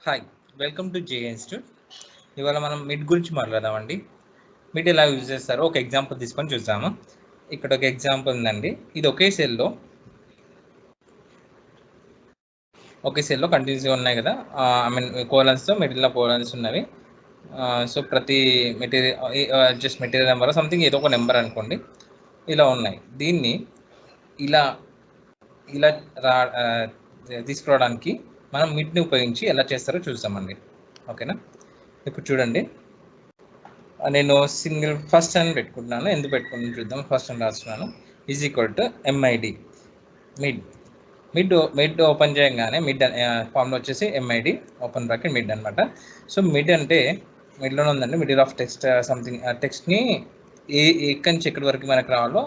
Hi, welcome to J institute. ఇవాళ మనం mid గురించి మాట్లాడదామండి. మిడ్ ఎలా యూజ్ చేస్తారో ఒక ఎగ్జాంపుల్ తీసుకొని చూద్దాము. ఇక్కడ ఒక ఎగ్జాంపుల్ ఉందండి. ఇది ఒకే సెల్లో కంటిన్యూస్గా ఉన్నాయి కదా. ఐ మీన్ కోలన్స్తో మిడిల్లో కోలన్స్ ఉన్నవి. సో ప్రతి మెటీరియల్ నెంబర్ సంథింగ్ ఏదో ఒక నెంబర్ అనుకోండి, ఇలా ఉన్నాయి. దీన్ని ఇలా ఇలా తీసుకురావడానికి మనం మిడ్ని ఉపయోగించి ఎలా చేస్తారో చూద్దామండి. ఓకేనా? ఇప్పుడు చూడండి, నేను సింగిల్ ఫస్ట్ అని పెట్టుకుంటున్నాను. ఎందుకు పెట్టుకుంటున్నాను చూద్దాం. ఫస్ట్ అని రాస్తున్నాను = MID. మిడ్ ఓపెన్ చేయగానే మిడ్ ఫామ్లో వచ్చేసి MID ఓపెన్ బ్రాకెట్ మిడ్ అనమాట. సో మిడ్ అంటే మిడ్లోనే ఉందండి, మిడిల్ ఆఫ్ టెక్స్ట్ సంథింగ్ టెక్స్ట్ని ఎక్కడి నుంచి ఎక్కడి వరకు మనకు రావాలో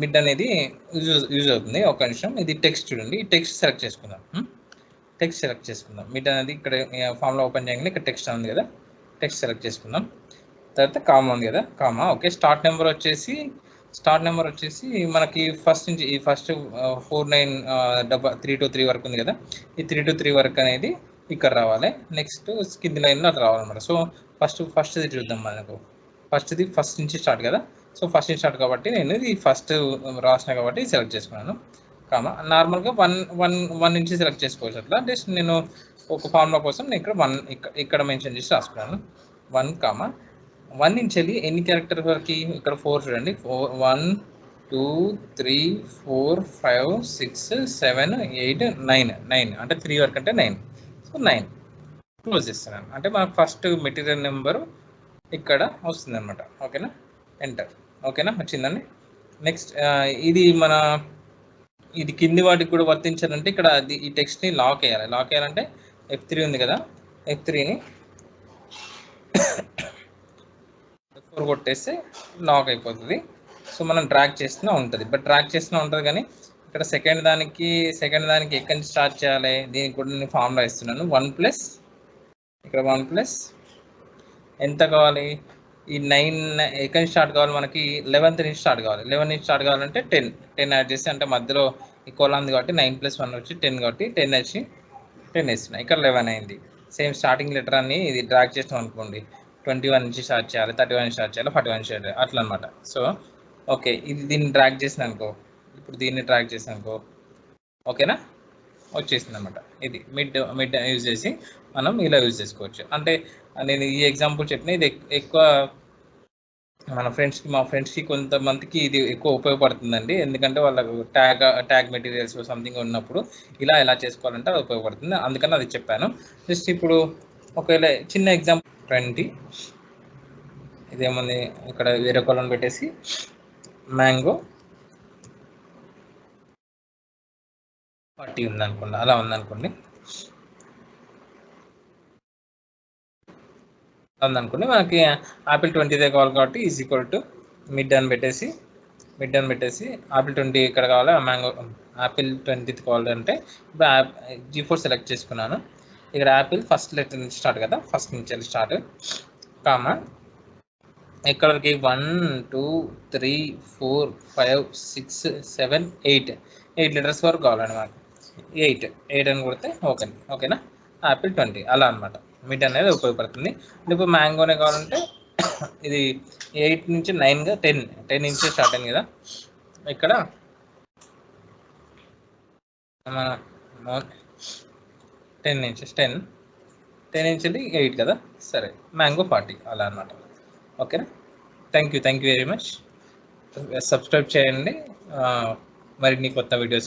మిడ్ అనేది యూజ్ అవుతుంది. ఒక నిమిషం, ఇది టెక్స్ట్ చూడండి. ఈ టెక్స్ట్ సెలెక్ట్ చేసుకుందాం. మిడ్ అనేది ఇక్కడ ఫామ్లో ఓపెన్ చేయగానే ఇక్కడ టెక్స్ట్ ఉంది కదా, టెక్స్ట్ సెలెక్ట్ చేసుకుందాం. తర్వాత కామా ఉంది కదా, కామా. ఓకే, స్టార్ట్ నెంబర్ వచ్చేసి మనకి ఫస్ట్ నుంచి ఈ ఫస్ట్ 323 వరకు ఉంది కదా, ఈ 323 వరకు అనేది ఇక్కడ రావాలి. నెక్స్ట్ కింది లైన్లో అట్లా రావాలన్నమాట. సో ఫస్ట్ది చూద్దాం. మనకు ఫస్ట్ నుంచి స్టార్ట్ కదా. సో ఫస్ట్ నుంచి స్టార్ట్ కాబట్టి నేను ఇది ఫస్ట్ రాసిన కాబట్టి సెలెక్ట్ చేసుకున్నాను. కామా నార్మల్గా వన్ నుంచి సెలెక్ట్ చేసుకోవచ్చు. అట్లా జస్ట్ నేను ఒక ఫార్ములా కోసం నేను ఇక్కడ మెన్షన్ చేసి రాసుకున్నాను. 1 నుంచి వెళ్ళి ఎన్ని క్యారెక్టర్ వరకు? ఇక్కడ 4 చూడండి. 1 2 3 4 5 6 7 8 9 అంటే 3 వరకు అంటే 9. సో 9 క్లోజ్ చేస్తున్నాను. అంటే మనకు ఫస్ట్ మెటీరియల్ నెంబరు ఇక్కడ వస్తుంది అనమాట. ఓకేనా? ఎంటర్. ఓకేనా, వచ్చిందండి. నెక్స్ట్ ఇది కింది వాటికి కూడా వర్తించాలంటే ఇక్కడ ఈ టెక్స్ట్ని లాక్ వేయాలంటే F3 ఉంది కదా, F3ని F4 కొట్టేస్తే లాక్ అయిపోతుంది. సో మనం డ్రాగ్ చేస్తూనే ఉంటుంది. కానీ ఇక్కడ సెకండ్ దానికి ఎక్కడి నుంచి స్టార్ట్ చేయాలి, దీనికి కూడా నేను ఫార్ములా ఇస్తున్నాను. 1+ ఇక్కడ 1+ ఎంత కావాలి? ఈ 9 ఎక్కడి నుంచి స్టార్ట్ కావాలి? మనకి 11th నుంచి స్టార్ట్ కావాలి. 11 నుంచి స్టార్ట్ కావాలంటే 10 యాడ్ చేసి, అంటే మధ్యలో ఈ కోలా ఉంది కాబట్టి 9+1 వచ్చి 10 కాబట్టి 10 వేస్తున్నాయి. ఇక్కడ 11 అయింది. సేమ్ స్టార్టింగ్ లెటర్ అన్ని ఇది డ్రాగ్ చేస్తాం అనుకోండి, 21 నుంచి స్టార్ట్ చేయాలి, 31 నుంచి స్టార్ట్ చేయాలి, 41 నుంచి స్టార్ట్ చేయాలి, అట్లా అనమాట. సో ఓకే, దీన్ని డ్రాగ్ చేసిన అనుకో, ఇప్పుడు దీన్ని డ్రాగ్ చేసిన అనుకో, ఓకేనా, వచ్చేసింది అనమాట. ఇది మిడ్ యూజ్ చేసి మనం ఇలా యూజ్ చేసుకోవచ్చు. అంటే నేను ఈ ఎగ్జాంపుల్ చెప్పిన, ఇది ఎక్కువ మా ఫ్రెండ్స్కి కొంతమందికి ఇది ఎక్కువ ఉపయోగపడుతుందండి. ఎందుకంటే వాళ్ళకు ట్యాగ్ మెటీరియల్స్ సంథింగ్ ఉన్నప్పుడు ఎలా చేసుకోవాలంటే అది ఉపయోగపడుతుంది. అందుకని అది చెప్పాను. జస్ట్ ఇప్పుడు ఒకవేళ చిన్న ఎగ్జాంపుల్ 20, ఇదేముంది ఇక్కడ వేరే కొలను పెట్టేసి మ్యాంగో 40 ఉందనుకోండి, అలా ఉందనుకోండి. మనకి ఆపిల్ 20 కావాలి కాబట్టి = మిడ్ అని పెట్టేసి ఆపిల్ 20 ఇక్కడ కావాలి, మ్యాంగో ఆపిల్ 20 కావాలంటే ఇప్పుడు G4 సెలెక్ట్ చేసుకున్నాను. ఇక్కడ ఆపిల్ ఫస్ట్ లెటర్ నుంచి స్టార్ట్ కదా, ఫస్ట్ నుంచి స్టార్ట్, కామా ఎక్కడికి 1 2 3 4 5 6 7 8 లెటర్స్ వరకు కావాలండి మనకి. 8 అని కొడితే ఓకేనా, ఆపిల్ 20 అలా అనమాట. మిడ్ అనేది ఉపయోగపడుతుంది. ఇప్పుడు మ్యాంగోనే కావాలంటే ఇది 8 నుంచి 9గా 10 నుంచి స్టార్ట్ అయింది కదా, ఇక్కడ 10 నుంచి 8 కదా. సరే, మ్యాంగో 40 అలా అనమాట. ఓకేనా? Thank you very much. Subscribe చేయండి మరిన్ని కొత్త వీడియోస్